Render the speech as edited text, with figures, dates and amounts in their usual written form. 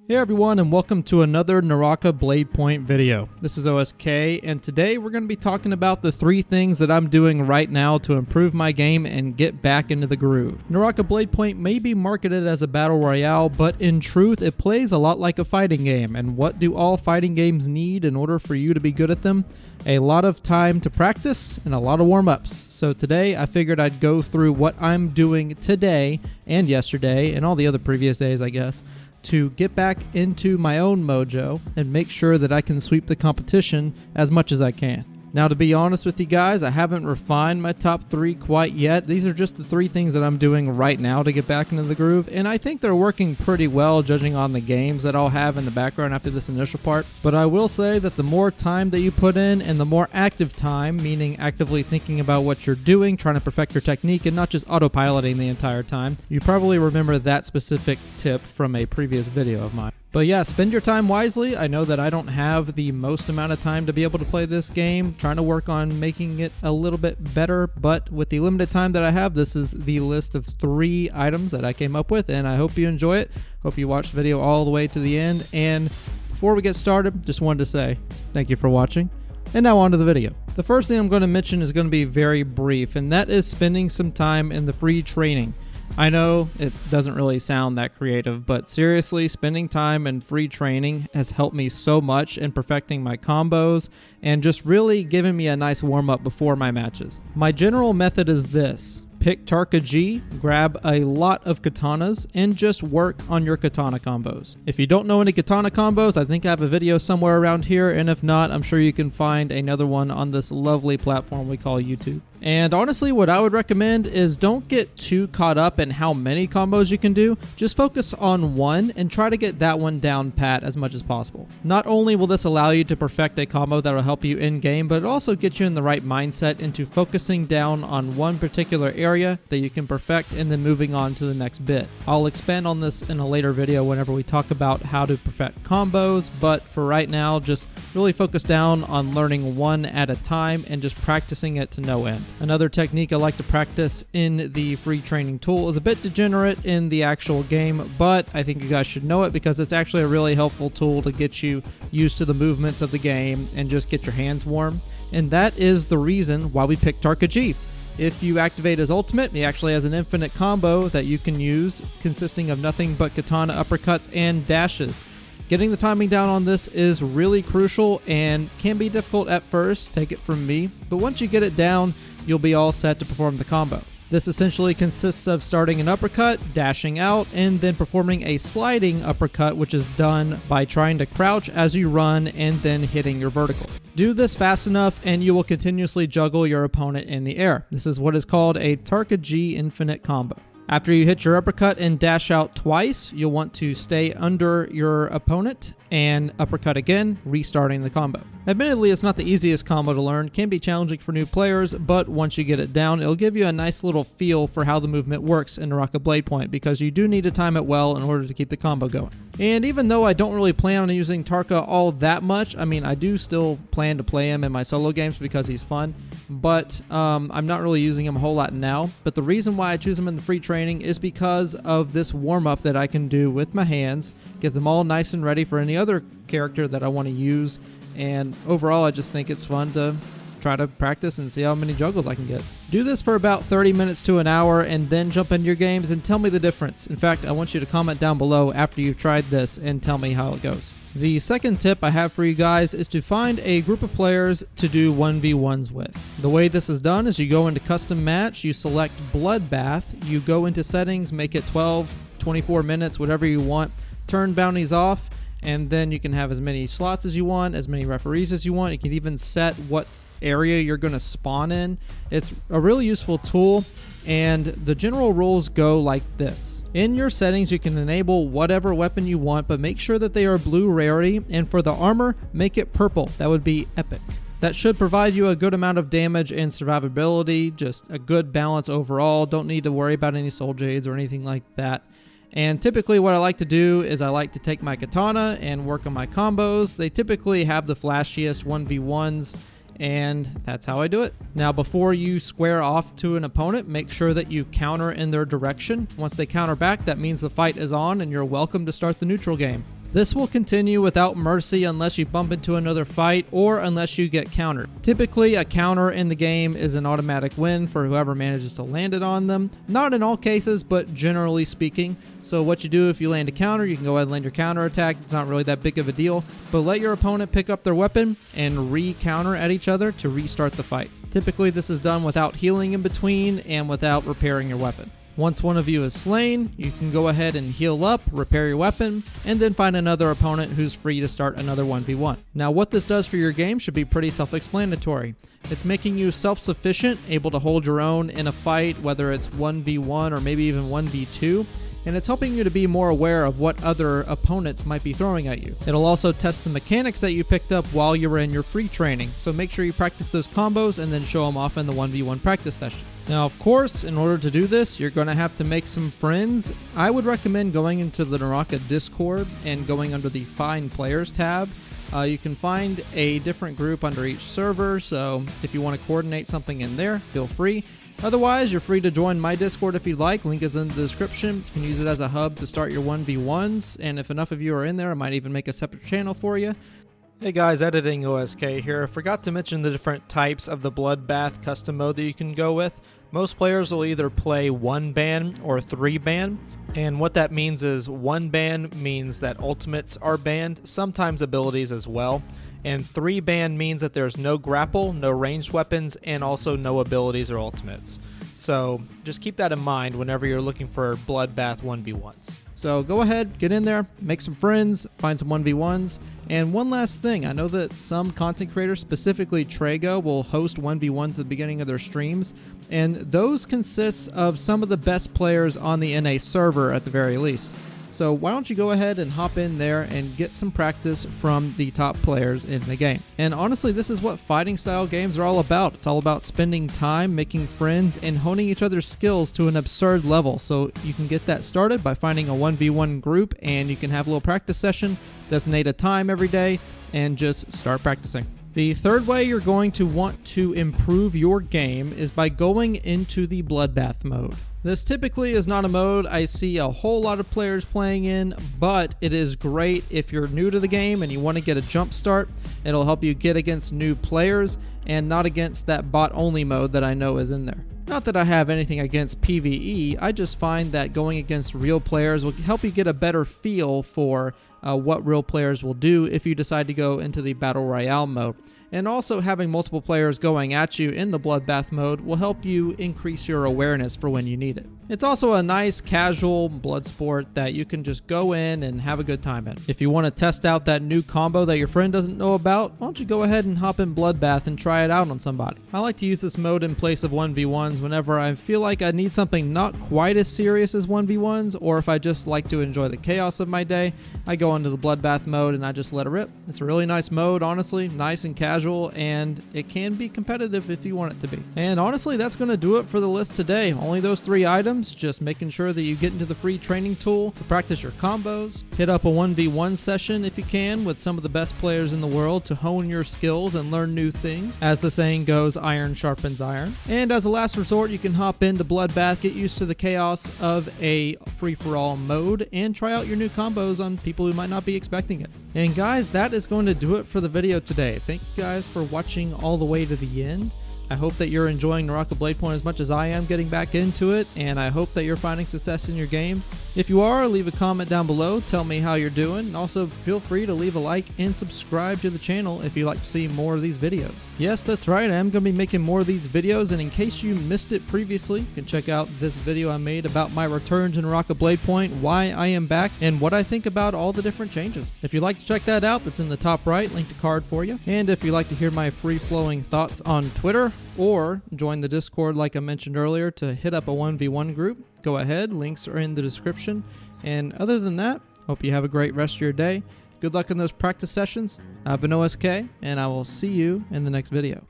Hey everyone, and welcome to another Naraka Bladepoint video. This is OSK, and today we're going to be talking about the 3 things that I'm doing right now to improve my game and get back into the groove. Naraka Bladepoint may be marketed as a battle royale, but in truth it plays a lot like a fighting game. And what do all fighting games need in order for you to be good at them? A lot of time to practice and a lot of warm-ups. So today I figured I'd go through what I'm doing today and yesterday and all the other previous days, I guess, to get back into my own mojo and make sure that I can sweep the competition as much as I can. Now, to be honest with you guys, I haven't refined my top 3 quite yet. These are just the 3 things that I'm doing right now to get back into the groove, and I think they're working pretty well judging on the games that I'll have in the background after this initial part. But I will say that the more time that you put in and the more active time, meaning actively thinking about what you're doing, trying to perfect your technique and not just autopiloting the entire time, you probably remember that specific tip from a previous video of mine. But yeah, spend your time wisely. I know that I don't have the most amount of time to be able to play this game, trying to work on making it a little bit better, but with the limited time that I have, this is the list of 3 items that I came up with, and I hope you enjoy it. Hope you watch the video all the way to the end, and before we get started, just wanted to say thank you for watching. And now on to the video. The first thing I'm going to mention is going to be very brief, and that is spending some time in the free training. I know it doesn't really sound that creative, but seriously, spending time in free training has helped me so much in perfecting my combos and just really giving me a nice warm-up before my matches. My general method is this. Pick Tarka G, grab a lot of katanas, and just work on your katana combos. If you don't know any katana combos, I think I have a video somewhere around here, and if not, I'm sure you can find another one on this lovely platform we call YouTube. And honestly, what I would recommend is don't get too caught up in how many combos you can do. Just focus on one and try to get that one down pat as much as possible. Not only will this allow you to perfect a combo that will help you in game, but it also gets you in the right mindset into focusing down on one particular area that you can perfect and then moving on to the next bit. I'll expand on this in a later video whenever we talk about how to perfect combos, but for right now, just really focus down on learning one at a time and just practicing it to no end. Another technique I like to practice in the free training tool is a bit degenerate in the actual game, but I think you guys should know it because it's actually a really helpful tool to get you used to the movements of the game and just get your hands warm. And that is the reason why we picked Tarka G. If you activate his ultimate, he actually has an infinite combo that you can use consisting of nothing but katana uppercuts and dashes. Getting the timing down on this is really crucial and can be difficult at first, take it from me, but once you get it down, you'll be all set to perform the combo. This essentially consists of starting an uppercut, dashing out, and then performing a sliding uppercut, which is done by trying to crouch as you run and then hitting your vertical. Do this fast enough and you will continuously juggle your opponent in the air. This is what is called a Tarka G infinite combo. After you hit your uppercut and dash out twice, you'll want to stay under your opponent and uppercut again, restarting the combo. Admittedly, it's not the easiest combo to learn, can be challenging for new players, but once you get it down, it'll give you a nice little feel for how the movement works in Naraka Bladepoint because you do need to time it well in order to keep the combo going. And even though I don't really plan on using Tarka all that much, I mean, I do still plan to play him in my solo games because he's fun, but I'm not really using him a whole lot now. But the reason why I choose him in the free training is because of this warm-up that I can do with my hands, get them all nice and ready for any other character that I want to use, and overall I just think it's fun to try to practice and see how many juggles I can get. Do this for about 30 minutes to an hour and then jump into your games and tell me the difference. In fact, I want you to comment down below after you've tried this and tell me how it goes. The second tip I have for you guys is to find a group of players to do 1v1s with. The way this is done is you go into custom match, you select Bloodbath, you go into settings, make it 12, 24 minutes, whatever you want, turn bounties off, and then you can have as many slots as you want, as many referees as you want. You can even set what area you're going to spawn in. It's a really useful tool, and the general rules go like this. In your settings, you can enable whatever weapon you want, but make sure that they are blue rarity, and for the armor, make it purple. That would be epic. That should provide you a good amount of damage and survivability, just a good balance overall. Don't need to worry about any soul jades or anything like that. And typically what I like to do is I like to take my katana and work on my combos. They typically have the flashiest 1v1s, and that's how I do it. Now, before you square off to an opponent, make sure that you counter in their direction. Once they counter back, that means the fight is on and you're welcome to start the neutral game. This will continue without mercy unless you bump into another fight or unless you get countered. Typically, a counter in the game is an automatic win for whoever manages to land it on them. Not in all cases, but generally speaking. So what you do if you land a counter, you can go ahead and land your counter attack. It's not really that big of a deal, but let your opponent pick up their weapon and re-counter at each other to restart the fight. Typically, this is done without healing in between and without repairing your weapon. Once one of you is slain, you can go ahead and heal up, repair your weapon, and then find another opponent who's free to start another 1v1. Now, what this does for your game should be pretty self-explanatory. It's making you self-sufficient, able to hold your own in a fight, whether it's 1v1 or maybe even 1v2. And it's helping you to be more aware of what other opponents might be throwing at you. It'll also test the mechanics that you picked up while you were in your free training, so make sure you practice those combos and then show them off in the 1v1 practice session. Now, of course, in order to do this, you're going to have to make some friends. I would recommend going into the Naraka Discord and going under the Find Players tab. You can find a different group under each server, so if you want to coordinate something in there, feel free. Otherwise, you're free to join my Discord if you'd like. Link is in the description. You can use it as a hub to start your 1v1s, and if enough of you are in there, I might even make a separate channel for you. Hey guys, Editing OSK here. I forgot to mention the different types of the Bloodbath custom mode that you can go with. Most players will either play 1-ban or 3-ban, and what that means is 1-ban means that ultimates are banned, sometimes abilities as well, and 3-ban means that there's no grapple, no ranged weapons, and also no abilities or ultimates. So just keep that in mind whenever you're looking for Bloodbath 1v1s. So go ahead, get in there, make some friends, find some 1v1s. And one last thing, I know that some content creators, specifically Trago, will host 1v1s at the beginning of their streams, and those consist of some of the best players on the NA server at the very least. So why don't you go ahead and hop in there and get some practice from the top players in the game. And honestly, this is what fighting style games are all about. It's all about spending time, making friends, and honing each other's skills to an absurd level. So you can get that started by finding a 1v1 group, and you can have a little practice session, designate a time every day, and just start practicing. The third way you're going to want to improve your game is by going into the Bloodbath mode. This typically is not a mode I see a whole lot of players playing in, but it is great if you're new to the game and you want to get a jump start. It'll help you get against new players and not against that bot-only mode that I know is in there. Not that I have anything against PvE, I just find that going against real players will help you get a better feel for what real players will do if you decide to go into the Battle Royale mode. And also having multiple players going at you in the Bloodbath mode will help you increase your awareness for when you need it. It's also a nice casual blood sport that you can just go in and have a good time in. If you want to test out that new combo that your friend doesn't know about, why don't you go ahead and hop in Bloodbath and try it out on somebody. I like to use this mode in place of 1v1s whenever I feel like I need something not quite as serious as 1v1s, or if I just like to enjoy the chaos of my day, I go into the Bloodbath mode and I just let it rip. It's a really nice mode, honestly, nice and casual, and it can be competitive if you want it to be. And honestly, that's going to do it for the list today. Only those 3 items, just making sure that you get into the free training tool to practice your combos, hit up a 1v1 session if you can with some of the best players in the world to hone your skills and learn new things. As the saying goes, iron sharpens iron. And as a last resort, you can hop into Bloodbath, get used to the chaos of a free-for-all mode, and try out your new combos on people who might not be expecting it. And guys, that is going to do it for the video today. Thank you guys for watching all the way to the end. I hope that you're enjoying Naraka Bladepoint as much as I am getting back into it, and I hope that you're finding success in your games. If you are, leave a comment down below, tell me how you're doing, and also feel free to leave a like and subscribe to the channel if you'd like to see more of these videos. Yes, that's right, I am going to be making more of these videos, and in case you missed it previously, you can check out this video I made about my return to Naraka Bladepoint, why I am back, and what I think about all the different changes. If you'd like to check that out, that's in the top right, linked to card for you. And if you'd like to hear my free-flowing thoughts on Twitter, or join the Discord like I mentioned earlier to hit up a 1v1 group, go ahead, links are in the description. And other than that, hope you have a great rest of your day. Good luck in those practice sessions. I've been OSK, and I will see you in the next video.